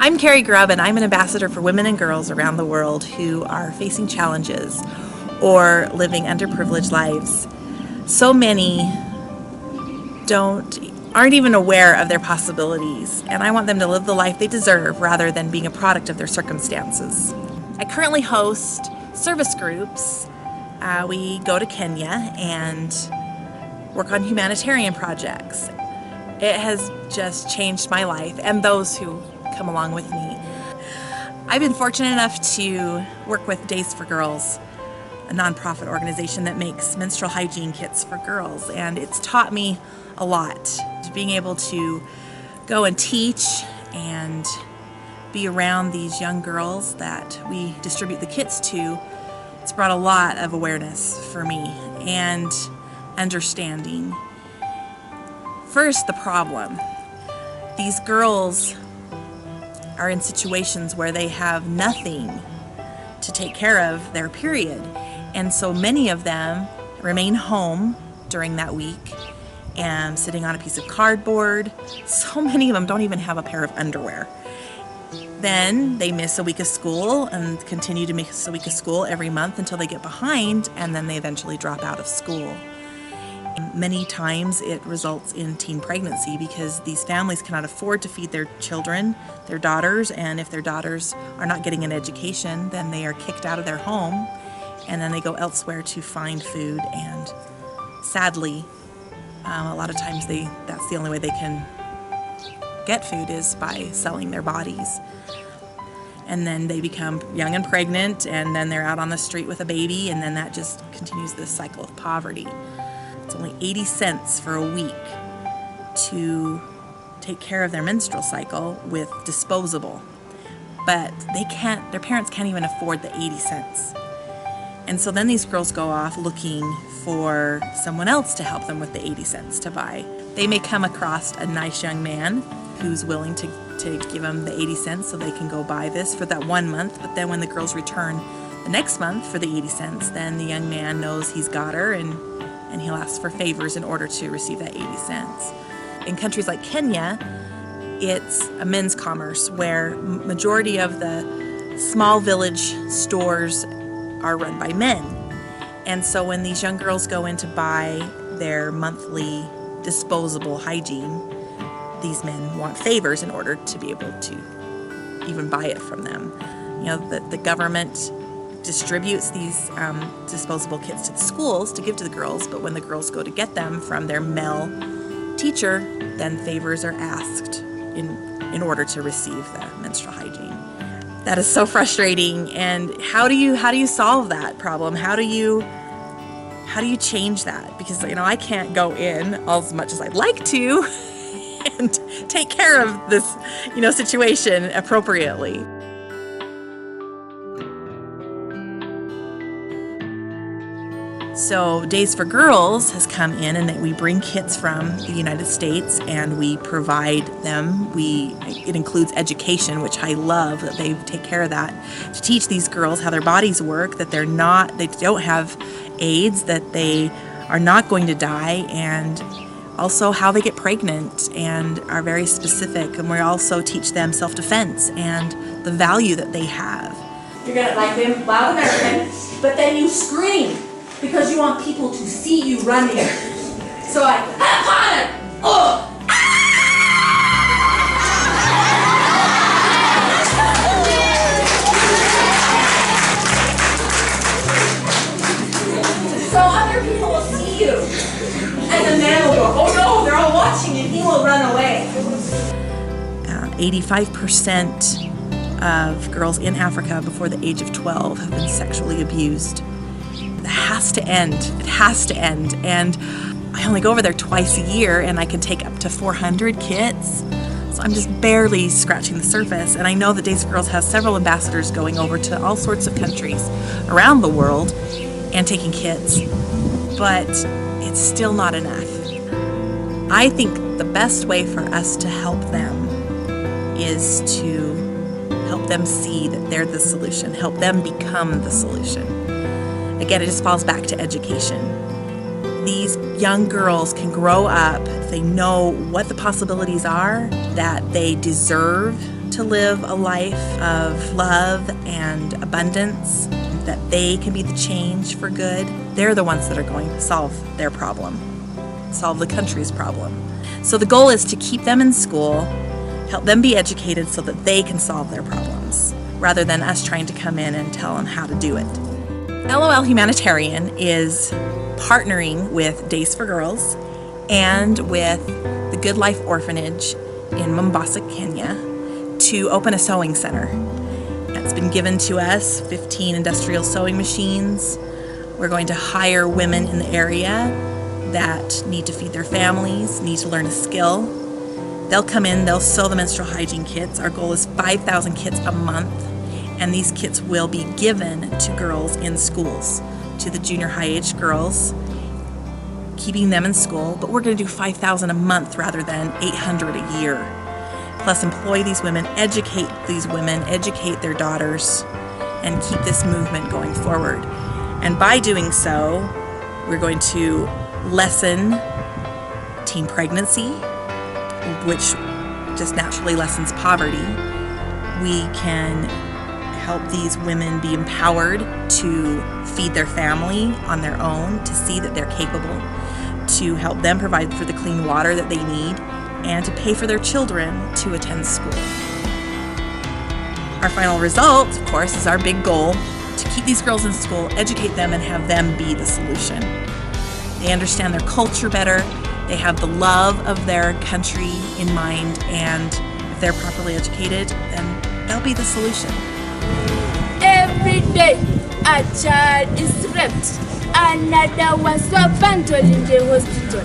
I'm Carrie Grubb, and I'm an ambassador for women and girls around the world who are facing challenges or living underprivileged lives. So many aren't even aware of their possibilities, and I want them to live the life they deserve rather than being a product of their circumstances. I currently host service groups. We go to Kenya and work on humanitarian projects. It has just changed my life and those who come along with me. I've been fortunate enough to work with Days for Girls, a nonprofit organization that makes menstrual hygiene kits for girls, and it's taught me a lot. Being able to go and teach and be around these young girls that we distribute the kits to, it's brought a lot of awareness for me and understanding. First, the problem. These girls are in situations where they have nothing to take care of their period, and so many of them remain home during that week and sitting on a piece of cardboard. So many of them don't even have a pair of underwear. Then they miss a week of school and continue to miss a week of school every month until they get behind, and then they eventually drop out of school. Many times it results in teen pregnancy because these families cannot afford to feed their children, their daughters, and if their daughters are not getting an education, then they are kicked out of their home, and then they go elsewhere to find food. And sadly, a lot of times that's the only way they can get food is by selling their bodies. And then they become young and pregnant, and then they're out on the street with a baby, and then that just continues this cycle of poverty. It's only 80 cents for a week to take care of their menstrual cycle with disposable. But their parents can't even afford the 80 cents. And so then these girls go off looking for someone else to help them with the 80 cents to buy. They may come across a nice young man who's willing to give them the 80 cents so they can go buy this for that 1 month, but then when the girls return the next month for the 80 cents, then the young man knows he's got her and he'll ask for favors in order to receive that 80 cents. In countries like Kenya, it's a men's commerce where majority of the small village stores are run by men. And so when these young girls go in to buy their monthly disposable hygiene, these men want favors in order to be able to even buy it from them. You know, the government distributes these disposable kits to the schools to give to the girls, but when the girls go to get them from their male teacher, then favors are asked in order to receive the menstrual hygiene. That is so frustrating. And how do you solve that problem? How do you change that? Because I can't go in as much as I'd like to and take care of this situation appropriately. So Days for Girls has come in, and that we bring kits from the United States and we provide them. It includes education, which I love that they take care of that, to teach these girls how their bodies work, that they don't have AIDS, that they are not going to die, and also how they get pregnant and are very specific. And we also teach them self-defense and the value that they have. You're gonna like them loud American, but then you scream because you want people to see you running. So I, oh! So other people will see you. And the man will go, oh no, they're all watching, and he will run away. 85% of girls in Africa before the age of 12 have been sexually abused. It has to end. It has to end. And I only go over there twice a year, and I can take up to 400 kits. So I'm just barely scratching the surface. And I know that Days for Girls has several ambassadors going over to all sorts of countries around the world and taking kits. But it's still not enough. I think the best way for us to help them is to help them see that they're the solution, help them become the solution. Again, it just falls back to education. These young girls can grow up if they know what the possibilities are, that they deserve to live a life of love and abundance, that they can be the change for good, they're the ones that are going to solve their problem, solve the country's problem. So the goal is to keep them in school, help them be educated so that they can solve their problems, rather than us trying to come in and tell them how to do it. LOL Humanitarian is partnering with Days for Girls and with the Good Life Orphanage in Mombasa, Kenya, to open a sewing center. It's been given to us 15 industrial sewing machines. We're going to hire women in the area that need to feed their families, need to learn a skill. They'll come in, they'll sew the menstrual hygiene kits. Our goal is 5,000 kits a month, and these kits will be given to girls in schools, to the junior high age girls, keeping them in school. But we're going to do 5,000 a month rather than 800 a year. Plus employ these women, educate their daughters, and keep this movement going forward. And by doing so, we're going to lessen teen pregnancy, which just naturally lessens poverty. We can help these women be empowered to feed their family on their own, to see that they're capable, to help them provide for the clean water that they need, and to pay for their children to attend school. Our final result, of course, is our big goal, to keep these girls in school, educate them, and have them be the solution. They understand their culture better, they have the love of their country in mind, and if they're properly educated, then they'll be the solution. Every day, a child is raped, another was abandoned in the hospital,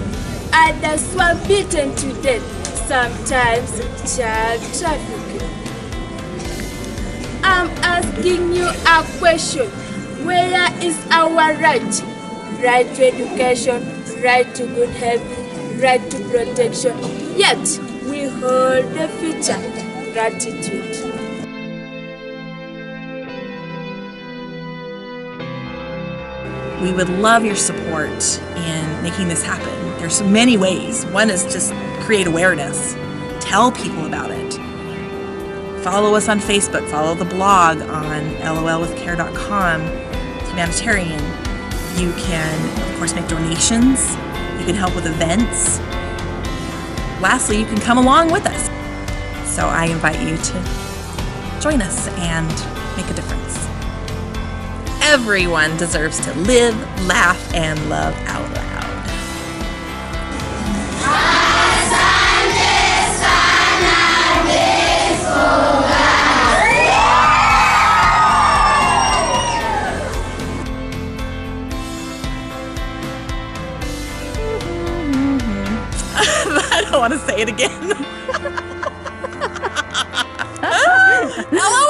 others were beaten to death, sometimes child trafficking. I'm asking you a question. Where is our right? Right to education, right to good health, right to protection. Yet, we hold the future. Gratitude. We would love your support in making this happen. There's many ways. One is just create awareness. Tell people about it. Follow us on Facebook. Follow the blog on lolwithcare.com, Humanitarian. You can, of course, make donations. You can help with events. Lastly, you can come along with us. So I invite you to join us and make a difference. Everyone deserves to live, laugh, and love out loud. I don't want to say it again. Hello.